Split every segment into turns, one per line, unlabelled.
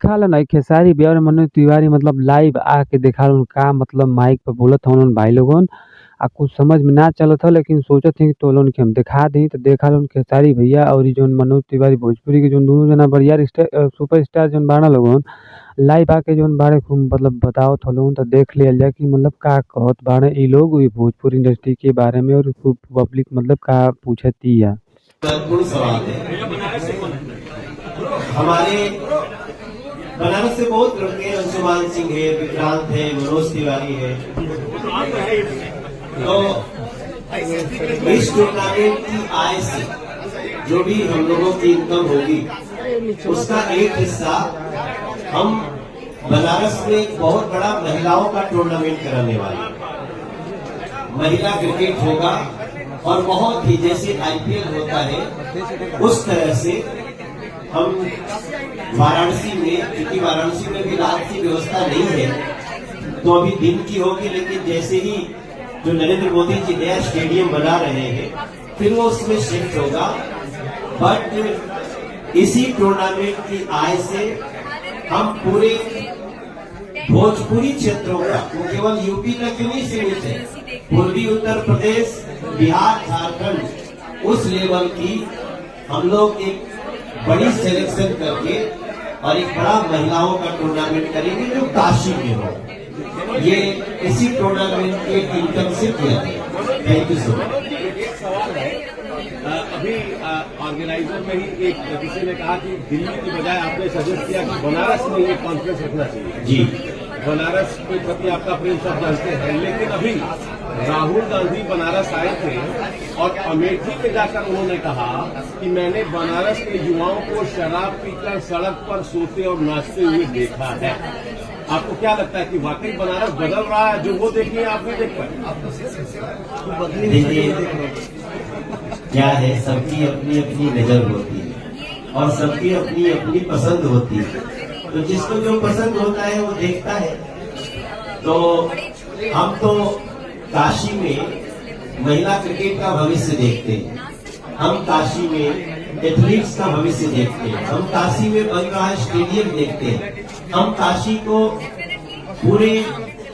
देखाला ना खेसारी भी और मनोज तिवारी मतलब लाइव आके देखालन का मतलब माइक पे बोलत हवन भाई लोगन आ कुछ समझ में ना चलत ह लेकिन सोचत हई कि तोलन के हम दिखा दी तो देखालन खेसारी भैया और इ जौन मनोज तिवारी भोजपुरी के जौन दोनों जना बढ़िया सुपरस्टार जौन बाड़ा लोगन लाइव आके जौन बाड़े खूब मतलब बतावत हलोन तो देख लिहल जाए कि मतलब का कहत बाड़े इ लोग इ भोजपुरी इंडस्ट्री के बारे में और खूब पब्लिक मतलब का पूछतिया।
महत्वपूर्ण सवाल है। हमारे बनारस से बहुत लड़के अंशुमान सिंह है, विक्रांत है, मनोज तिवारी है। तो इस टूर्नामेंट की आय से जो भी हम लोगों की इनकम होगी उसका एक हिस्सा हम बनारस में एक बहुत बड़ा महिलाओं का टूर्नामेंट कराने वाले हैं। महिला क्रिकेट होगा और बहुत ही जैसे आईपीएल होता है उस तरह से हम वाराणसी में, क्योंकि वाराणसी में भी रात की व्यवस्था नहीं है तो अभी दिन की होगी, लेकिन जैसे ही जो नरेंद्र मोदी जी नया स्टेडियम बना रहे हैं फिर वो उसमें शिफ्ट होगा। बट इसी टूर्नामेंट की आय से हम पूरे भोजपुरी क्षेत्रों का, वो केवल यूपी तक नहीं सीमित है, पूर्वी उत्तर प्रदेश, बिहार, झारखंड, उस लेवल की हम लोग एक बड़ी सिलेक्शन करके और एक बड़ा महिलाओं का टूर्नामेंट करेंगे जो काशी में हो। ये इसी टूर्नामेंट के इनकम से किया गया। Thank you so much.
अभी ऑर्गेनाइजर में ही एक किसी ने कहा कि दिल्ली की बजाय आपने सजेस्ट किया कि बनारस में ये कॉन्फ्रेंस रखना चाहिए।
जी,
बनारस के प्रति आपका प्रेम सब जानते हैं, लेकिन अभी राहुल गांधी बनारस आए थे और अमेठी में जाकर उन्होंने कहा कि मैंने बनारस के युवाओं को शराब पीकर सड़क पर सोते और नाचते हुए देखा है। आपको क्या लगता है कि वाकई बनारस बदल रहा है? जो वो देखिए आप भी देख पाए।
देखिए क्या है, सबकी अपनी अपनी नजर होती है और सबकी अपनी अपनी पसंद होती है, तो जिसको जो पसंद होता है वो देखता है। तो हम तो काशी में महिला क्रिकेट का भविष्य देखते हैं, हम काशी में एथलीट्स का भविष्य देखते हैं, हम काशी में बन रहा स्टेडियम देखते हैं, हम काशी को पूरे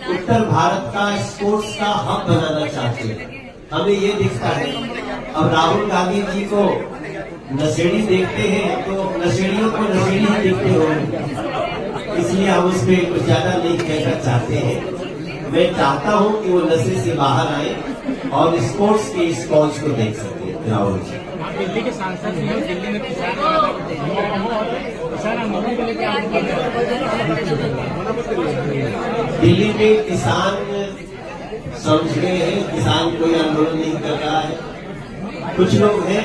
उत्तर भारत का स्पोर्ट्स का हब बनाना चाहते हैं। हमें ये दिखता है। अब राहुल गांधी जी को नशेड़ी देखते हैं तो नशेड़ियों को नशेड़ी ही देखते होंगे, इसलिए हम उस पर कुछ ज्यादा नहीं कहना चाहते हैं। मैं चाहता हूं कि वो नशे से बाहर आए और स्पोर्ट्स के इस कॉज को देख सके। राहुल जी
दिल्ली के सांसद हैं, दिल्ली में किसान आंदोलन को लेकर
दिल्ली में किसान समझ गए हैं, किसान कोई आंदोलन नहीं कर रहा है। कुछ लोग हैं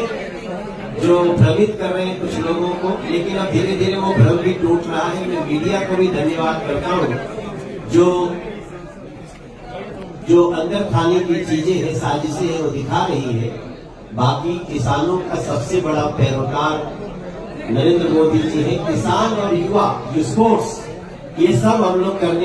जो भ्रमित कर रहे हैं कुछ लोगों को, लेकिन अब धीरे धीरे वो भ्रम भी टूट रहा है। मैं मीडिया को भी धन्यवाद करता हूँ जो अंदर खाने की चीजें हैं, साजिशें हैं, वो दिखा रही है। बाकी किसानों का सबसे बड़ा पैरोकार नरेंद्र मोदी जी है। किसान और युवा, स्पोर्ट्स, ये सब हम लोग करने